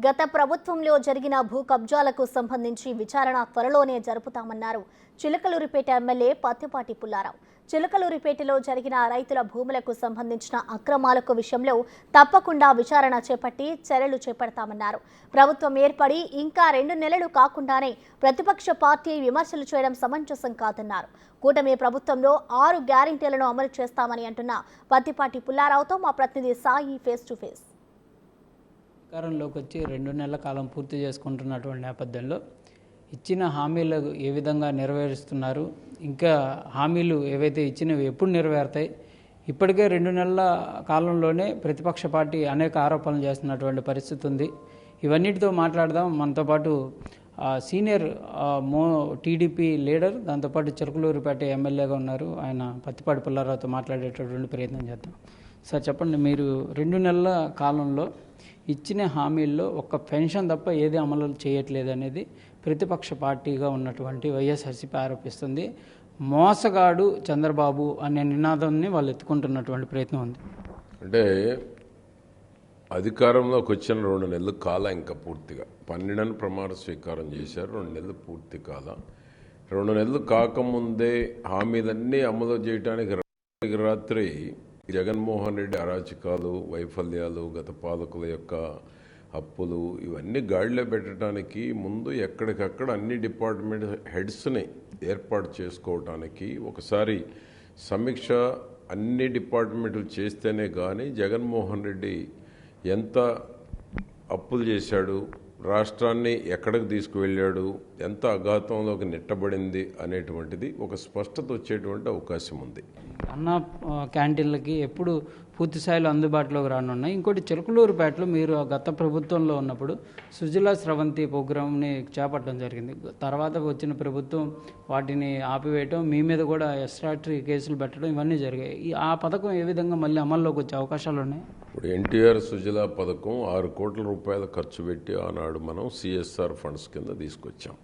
గత ప్రభుత్వంలో జరిగిన భూ కబ్జాలకు సంబంధించి విచారణ త్వరలోనే జరుపుతామన్నారు చిలకలూరిపేట ఎమ్మెల్యే పత్తిపాటి పుల్లారావు. చిలకలూరిపేటలో జరిగిన రైతుల భూములకు సంబంధించిన అక్రమాలకు విషయంలో తప్పకుండా విచారణ చేపట్టి చర్యలు చేపడతామన్నారు. ప్రభుత్వం ఏర్పడి ఇంకా 2 నెలలు కాకుండానే ప్రతిపక్ష పార్టీ విమర్శలు చేయడం సమంజసం కాదన్నారు. కూటమి ప్రభుత్వంలో 6 గ్యారెంటీలను అమలు చేస్తామని అంటున్న పత్తిపాటి పుల్లారావుతో మా ప్రతినిధి సాయి ఫేస్ టు ఫేస్. అధికారంలోకి వచ్చి 2 నెలల కాలం పూర్తి చేసుకుంటున్నటువంటి నేపథ్యంలో ఇచ్చిన హామీలు ఏ విధంగా నెరవేరుస్తున్నారు, ఇంకా హామీలు ఏవైతే ఇచ్చినవి ఎప్పుడు నెరవేరుతాయి, ఇప్పటికే 2 నెలల కాలంలోనే ప్రతిపక్ష పార్టీ అనేక ఆరోపణలు చేస్తున్నటువంటి పరిస్థితి ఉంది. ఇవన్నిటితో మాట్లాడదాం. మనతో పాటు సీనియర్ టీడీపీ లీడర్, దాంతోపాటు చిలకలూరిపేట ఎమ్మెల్యేగా ఉన్నారు, ఆయన పత్తిపాటి పుల్లారావుతో మాట్లాడేటటువంటి ప్రయత్నం చేద్దాం. సార్ చెప్పండి, మీరు 2 నెలల కాలంలో ఇచ్చిన హామీల్లో ఒక్క పెన్షన్ తప్ప ఏది అమలు చేయట్లేదు అనేది ప్రతిపక్ష పార్టీగా ఉన్నటువంటి వైఎస్ఆర్సీపీ ఆరోపిస్తుంది. మోసగాడు చంద్రబాబు అనే నినాదాన్ని వాళ్ళు ఎత్తుకుంటున్నటువంటి ప్రయత్నం ఉంది. అంటే అధికారంలోకి వచ్చిన 2 నెలలు కాల ఇంకా పూర్తిగా 12 ప్రమాణ స్వీకారం చేశారు. 2 నెలలు పూర్తి కాల. 2 నెలలు కాకముందే హామీలన్నీ అమలు చేయడానికి రాత్రి జగన్మోహన్ రెడ్డి అరాచకాలు, వైఫల్యాలు, గత పాలకుల యొక్క అప్పులు ఇవన్నీ గాడిలో పెట్టడానికి ముందు ఎక్కడికక్కడ అన్ని డిపార్ట్మెంట్ హెడ్స్ని ఏర్పాటు చేసుకోవటానికి ఒకసారి సమీక్ష అన్ని డిపార్ట్మెంట్లు చేస్తేనే కానీ జగన్మోహన్ రెడ్డి ఎంత అప్పులు చేశాడు, రాష్ట్రాన్ని ఎక్కడికి తీసుకువెళ్ళాడు, ఎంత అఘాతంలోకి నెట్టబడింది అనేటువంటిది ఒక స్పష్టత వచ్చేటువంటి అవకాశం ఉంది. అన్న క్యాంటీన్లకి ఎప్పుడు పూర్తి స్థాయిలో అందుబాటులోకి రానున్నాయి. ఇంకోటి, చిలకలూరుపేటలో మీరు గత ప్రభుత్వంలో ఉన్నప్పుడు సుజలా స్రవంతి ప్రోగ్రామ్ని చేపట్టడం జరిగింది. తర్వాత వచ్చిన ప్రభుత్వం వాటిని ఆపివేయటం, మీ మీద కూడా ఎస్ట్రాటరీ కేసులు పెట్టడం ఇవన్నీ జరిగాయి. ఆ పథకం ఏ విధంగా మళ్ళీ అమల్లోకి వచ్చే అవకాశాలు ఉన్నాయి? ఇప్పుడు ఎన్టీఆర్ సుజలా పథకం 6 కోట్ల రూపాయలు ఖర్చు పెట్టి ఆనాడు మనం సిఎస్ఆర్ ఫండ్స్ కింద తీసుకొచ్చాం.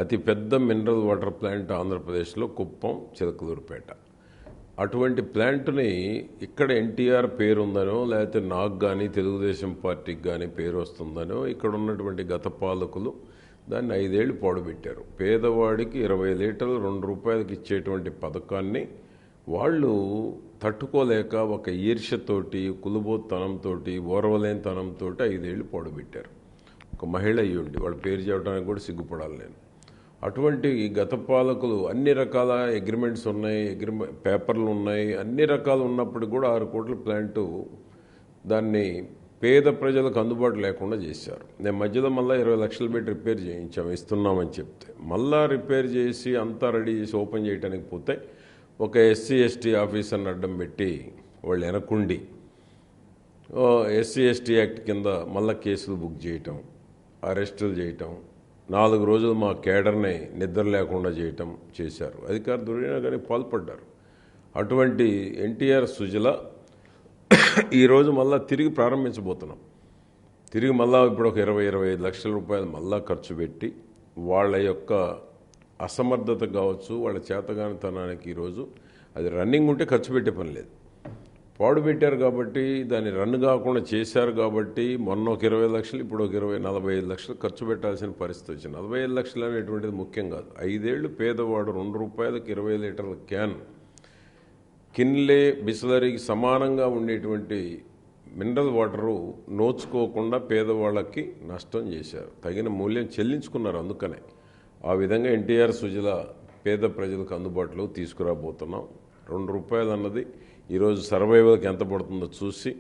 అతి పెద్ద మినరల్ వాటర్ ప్లాంట్ ఆంధ్రప్రదేశ్లో కుప్పం, చిలకలూరుపేట. అటువంటి ప్లాంట్ని ఇక్కడ ఎన్టీఆర్ పేరు ఉందనో, లేకపోతే నాకు కానీ తెలుగుదేశం పార్టీకి కానీ పేరు వస్తుందనో ఇక్కడ ఉన్నటువంటి గత పాలకులు దాన్ని 5 ఏళ్ళు పాడుపెట్టారు. పేదవాడికి 20 లీటర్లు 2 రూపాయలకి ఇచ్చేటువంటి పథకాన్ని వాళ్ళు తట్టుకోలేక ఒక ఈర్ష్యతోటి, కులుబోత్తనంతో, ఓర్వలేనితనంతో 5 ఏళ్ళు పాడుపెట్టారు. ఒక మహిళ అయ్యుండి వాళ్ళ పేరు చెప్పడానికి కూడా సిగ్గుపడాలి నేను. అటువంటి గత పాలకులు అన్ని రకాల అగ్రిమెంట్స్ ఉన్నాయి, పేపర్లు ఉన్నాయి, అన్ని రకాలు ఉన్నప్పుడు కూడా 6 కోట్ల ప్లాంటు దాన్ని పేద ప్రజలకు అందుబాటు లేకుండా చేశారు. నేను మధ్యలో మళ్ళీ 20 లక్షలు పెట్టి రిపేర్ చేయించాము, ఇస్తున్నామని చెప్తే మళ్ళా రిపేర్ చేసి అంతా రెడీ చేసి ఓపెన్ చేయడానికి పోతే ఒక ఎస్సీ ఎస్టీ ఆఫీసర్ని అడ్డం పెట్టి వాళ్ళు వెనకుండి ఎస్సీ ఎస్టీ యాక్ట్ కింద మళ్ళా కేసులు బుక్ చేయటం, అరెస్టులు చేయటం, 4 రోజులు మా కేడర్ని నిద్ర లేకుండా చేయటం చేశారు. అధికార దుర్వినియోగానికి పాల్పడ్డారు. అటువంటి ఎన్టీఆర్ సుజల ఈరోజు మళ్ళా తిరిగి ప్రారంభించబోతున్నాం. తిరిగి మళ్ళా ఇప్పుడు ఒక 20-25 లక్షల రూపాయలు మళ్ళా ఖర్చు పెట్టి వాళ్ళ యొక్క అసమర్థత కావచ్చు, వాళ్ళ చేతగానితనానికి ఈరోజు అది రన్నింగ్ ఉంటే ఖర్చు పెట్టే పని లేదు. పాడు పెట్టారు కాబట్టి దాన్ని రన్ కాకుండా చేశారు కాబట్టి మొన్న ఒక 20 లక్షలు, ఇప్పుడు ఒక 45 లక్షలు ఖర్చు పెట్టాల్సిన పరిస్థితి వచ్చింది. 45 లక్షలు అనేటువంటిది ముఖ్యం కాదు. 5 ఏళ్ళు పేదవాడు 2 రూపాయలకి 20 లీటర్ల క్యాన్ కిన్లే బిస్లరీకి సమానంగా ఉండేటువంటి మినరల్ వాటరు నోచుకోకుండా పేదవాళ్ళకి నష్టం చేశారు. తగిన మూల్యం చెల్లించుకున్నారు. అందుకనే ఆ విధంగా ఎన్టీఆర్ సుజల పేద ప్రజలకు అందుబాటులో తీసుకురాబోతున్నాం. 2 రూపాయలు అన్నది ఈరోజు సర్వైవల్కి ఎంత పడుతుందో చూసి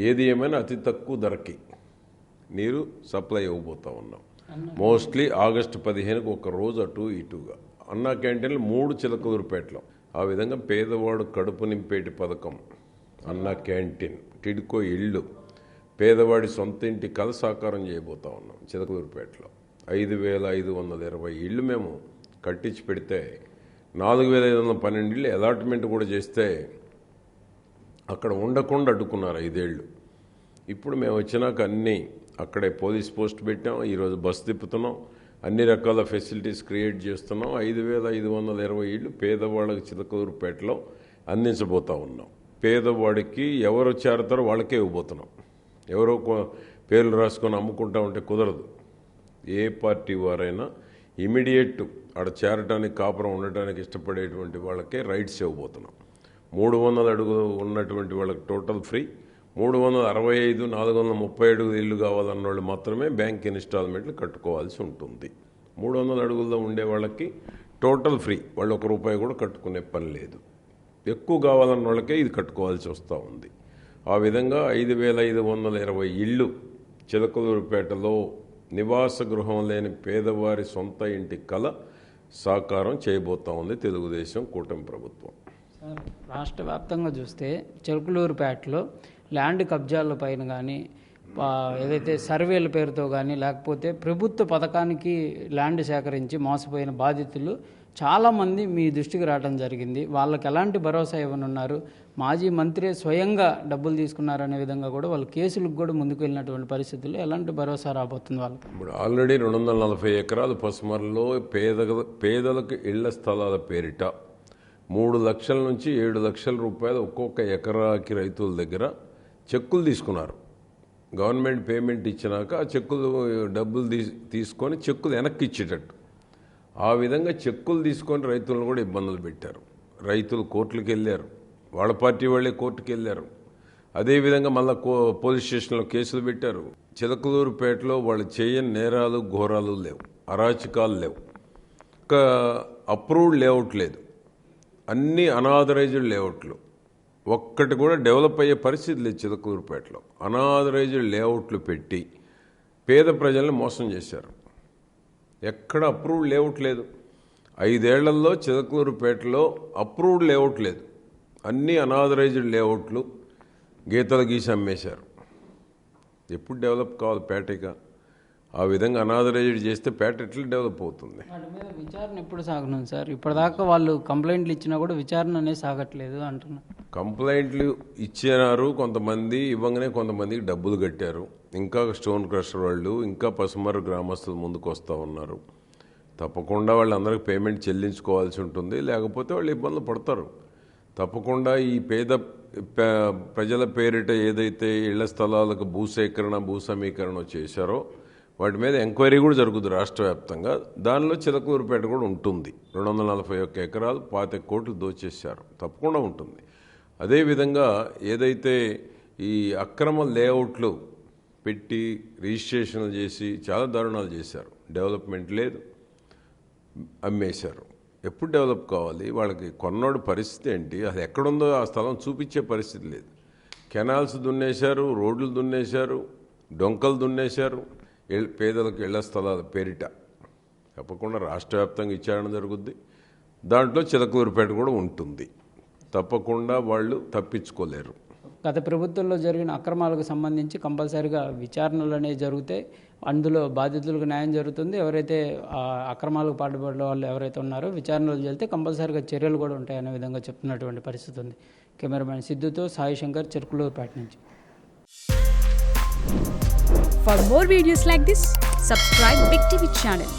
ఏది ఏమైనా అతి తక్కువ ధరకి నీరు సప్లై ఇవ్వబోతా ఉన్నాం. మోస్ట్లీ ఆగస్టు 15కు ఒక రోజు అటు ఇటుగా అన్నా క్యాంటీన్లు 3 చిలకలూరుపేటలో. ఆ విధంగా పేదవాడు కడుపు నింపేటి పథకం అన్నా క్యాంటీన్, టిడ్కో ఇళ్ళు, పేదవాడి సొంత ఇంటి కల సాకారం చేయబోతా ఉన్నాం. చిలకలూరుపేటలో 5,520 ఇళ్ళు మేము కట్టించి పెడితే 4,512 ఇళ్ళు అలాట్మెంట్ కూడా చేస్తే అక్కడ ఉండకుండా అడ్డుకున్నారు 5 ఏళ్ళు. ఇప్పుడు మేము వచ్చినాక అన్నీ అక్కడే పోలీస్ పోస్ట్ పెట్టాం. ఈరోజు బస్సు తిప్పుతున్నాం, అన్ని రకాల ఫెసిలిటీస్ క్రియేట్ చేస్తున్నాం. 5,520 ఇళ్ళు పేదవాళ్ళకి చిలకలూరుపేటలో అందించబోతా ఉన్నాం. పేదవాడికి ఎవరు చేరతారో వాళ్ళకే ఇవ్వబోతున్నాం. ఎవరో పేర్లు రాసుకొని అమ్ముకుంటా ఉంటే కుదరదు. ఏ పార్టీ వారైనా ఇమీడియట్ ఆడ చేరటానికి, కాపురం ఉండటానికి ఇష్టపడేటువంటి వాళ్ళకే రైట్స్ ఇవ్వబోతున్నాం. 300 అడుగులు ఉన్నటువంటి వాళ్ళకి టోటల్ ఫ్రీ, 365, 430 అడుగులు ఇల్లు కావాలన్న వాళ్ళు మాత్రమే బ్యాంక్ ఇన్స్టాల్మెంట్లు కట్టుకోవాల్సి ఉంటుంది. 300 అడుగుల్లో ఉండే వాళ్ళకి టోటల్ ఫ్రీ, వాళ్ళు ₹1 కూడా కట్టుకునే పని లేదు. ఎక్కువ కావాలన్న వాళ్ళకే ఇది కట్టుకోవాల్సి వస్తూ ఉంది. ఆ విధంగా 5,520 ఇళ్ళు చిలకలూరుపేటలో నివాస గృహం లేని పేదవారి సొంత ఇంటి కల సాకారం చేయబోతా ఉంది తెలుగుదేశం కూటమి ప్రభుత్వం. సార్, రాష్ట్ర వ్యాప్తంగా చూస్తే చిలకలూరుపేటలో ల్యాండ్ కబ్జాల పైన కానీ, ఏదైతే సర్వేల పేరుతో కానీ, లేకపోతే ప్రభుత్వ పథకానికి ల్యాండ్ సేకరించి మోసపోయిన బాధితులు చాలామంది మీ దృష్టికి రావడం జరిగింది. వాళ్ళకి ఎలాంటి భరోసా ఇవ్వనున్నారు? మాజీ మంత్రి స్వయంగా డబ్బులు తీసుకున్నారనే విధంగా కూడా వాళ్ళు కేసులకు కూడా ముందుకు వెళ్ళినటువంటి పరిస్థితుల్లో ఎలాంటి భరోసా రాబోతుంది వాళ్ళకి? ఇప్పుడు ఆల్రెడీ 240 ఎకరాలు పసుమర్లో పేదలకు ఇళ్ల స్థలాల పేరిట 3 లక్షల నుంచి 7 లక్షల రూపాయలు ఒక్కొక్క ఎకరాకి రైతుల దగ్గర చెక్కులు తీసుకున్నారు. గవర్నమెంట్ పేమెంట్ ఇచ్చినాక ఆ చెక్కులు డబ్బులు తీసుకొని చెక్కులు వెనక్కి ఇచ్చేటట్టు ఆ విధంగా చెక్కులు తీసుకొని రైతులను కూడా ఇబ్బందులు పెట్టారు. రైతులు కోర్టులకు వెళ్ళారు, వాళ్ళ పార్టీ వాళ్ళే కోర్టుకు వెళ్ళారు. అదేవిధంగా మళ్ళీ పోలీస్ స్టేషన్లో కేసులు పెట్టారు. చిలకలూరుపేటలో వాళ్ళు చేయని నేరాలు, ఘోరాలు లేవు, అరాచకాలు లేవు, ఇంకా అప్రూవ్డ్ లేఅవుట్ లేదు, అన్ని అనాథరైజ్డ్ లేఅవుట్లు. ఒక్కటి కూడా డెవలప్ అయ్యే పరిస్థితి లేదు చిలకలూరుపేటలో. అనాథరైజ్డ్ లేఅవుట్లు పెట్టి పేద ప్రజల్ని మోసం చేశారు. ఎక్కడ అప్రూవ్డ్ లేఅవుట్ లేదు. 5 ఏళ్లలో చిలకలూరుపేటలో అప్రూవ్డ్ లేఅవుట్ లేదు, అన్ని అనాథరైజ్డ్ లేఅవుట్లు గీతలు గీసి అమ్మేశారు. ఎప్పుడు డెవలప్ కావాలి పేటగా? ఆ విధంగా అనాథరైజ్డ్ చేస్తే పేట ఎట్లా డెవలప్ అవుతుంది? వాటి మీద విచారణ ఎప్పుడు సాగనుంది సార్? ఇప్పటిదాకా వాళ్ళు కంప్లైంట్లు ఇచ్చినా కూడా విచారణ అనేది సాగట్లేదు అంటున్నారు. కంప్లైంట్లు ఇచ్చినారు కొంతమంది, ఇవ్వగానే కొంతమందికి డబ్బులు కట్టారు. ఇంకా స్టోన్ క్రషర్ వాళ్ళు, ఇంకా పసుమర్రు గ్రామస్తులు ముందుకు వస్తూ ఉన్నారు. తప్పకుండా వాళ్ళందరికీ పేమెంట్ చెల్లించుకోవాల్సి ఉంటుంది, లేకపోతే వాళ్ళు ఇబ్బందులు పడతారు. తప్పకుండా ఈ ప్రజల పేరిట ఏదైతే ఇళ్ల స్థలాలకు భూసేకరణ, భూ సమీకరణ చేశారో వాటి మీద ఎంక్వైరీ కూడా జరుగుతుంది రాష్ట్ర వ్యాప్తంగా. దానిలో చిలకలూరుపేట కూడా ఉంటుంది. 241 ఎకరాలు 25 కోట్లు దోచేశారు, తప్పకుండా ఉంటుంది. అదేవిధంగా ఏదైతే ఈ అక్రమ లేఅవుట్లు పెట్టి రిజిస్ట్రేషన్లు చేసి చాలా దారుణాలు చేశారు, డెవలప్మెంట్ లేదు, అమ్మేశారు. ఎప్పుడు డెవలప్ కావాలి? వాళ్ళకి కొన్నోడు పరిస్థితి ఏంటి? అది ఎక్కడుందో ఆ స్థలం చూపించే పరిస్థితి లేదు. కెనాల్స్ దున్నేశారు, రోడ్లు దున్నేశారు, డొంకలు దున్నేశారు పేదలకు ఇళ్ల స్థలాల పేరిట. తప్పకుండా రాష్ట్ర వ్యాప్తంగా విచారణ జరుగుద్ది. దాంట్లో చిలకలూరుపేట కూడా ఉంటుంది. తప్పకుండా వాళ్ళు తప్పించుకోలేరు. గత ప్రభుత్వంలో జరిగిన అక్రమాలకు సంబంధించి కంపల్సరీగా విచారణలు అనేవి జరుగుతాయి. అందులో బాధితులకు న్యాయం జరుగుతుంది. ఎవరైతే అక్రమాలకు పాటుపడే వాళ్ళు ఎవరైతే ఉన్నారో విచారణలు జరిగితే కంపల్సరీగా చర్యలు కూడా ఉంటాయి అనే విధంగా చెప్తున్నటువంటి పరిస్థితి ఉంది. కెమెరామెన్ సిద్ధుతో సాయి శంకర్, చిలకలూరుపేట నుంచి. For more videos like this, subscribe Big TV channel.